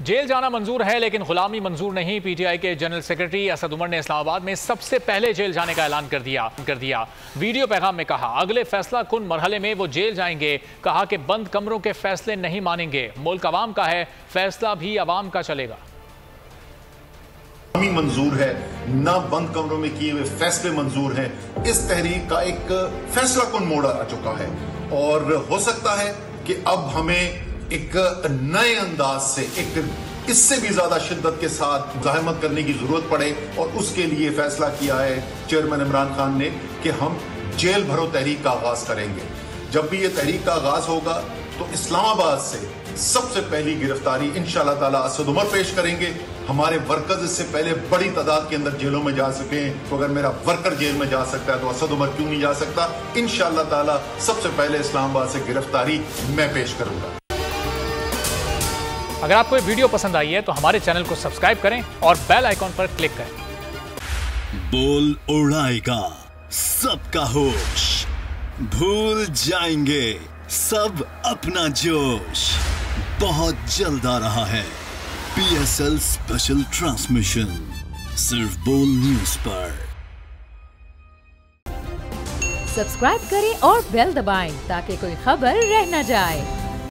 Jail जाना मंजूर है लेकिन गुलामी मंजूर नहीं। पीटीआई के जनरल सेक्रेटरी असद उमर ने इस्लामाबाद में सबसे पहले जेल जाने का ऐलान कर दिया। वीडियो पैगाम में कहा अगले फैसला कुन मरहले में वो जेल जाएंगे। कहा कि बंद कमरों के फैसले नहीं मानेंगे। मुल्क अवाम का है, फैसला भी अवाम का चलेगा। मंजूर है ना, बंद कमरों में किए हुए फैसले मंजूर हैं। इस तहरीक का एक फैसला कुन मोड़ आ चुका है और हो सकता है कि अब हमें एक नए अंदाज से, एक इससे भी ज्यादा शिद्दत के साथ मुज़ाहमत करने की जरूरत पड़े और उसके लिए फैसला किया है चेयरमैन इमरान खान ने कि हम जेल भरो तहरीक का आगाज करेंगे। जब भी ये तहरीक का आगाज होगा तो इस्लामाबाद से सबसे पहली गिरफ्तारी इंशाअल्लाह ताला असद उमर पेश करेंगे। हमारे वर्कर्स इससे पहले बड़ी तादाद के अंदर जेलों में जा सके हैं, तो अगर मेरा वर्कर जेल में जा सकता है तो असद उमर क्यों नहीं जा सकता। इंशाअल्लाह ताला सबसे पहले इस्लामाबाद से गिरफ्तारी मैं पेश करूंगा। अगर आपको ये वीडियो पसंद आई है तो हमारे चैनल को सब्सक्राइब करें और बेल आइकॉन पर क्लिक करें। बोल उड़ाएगा सबका होश, भूल जाएंगे सब अपना जोश। बहुत जल्द आ रहा है PSL स्पेशल ट्रांसमिशन, सिर्फ बोल न्यूज पर। सब्सक्राइब करें और बेल दबाएं ताकि कोई खबर रह न जाए।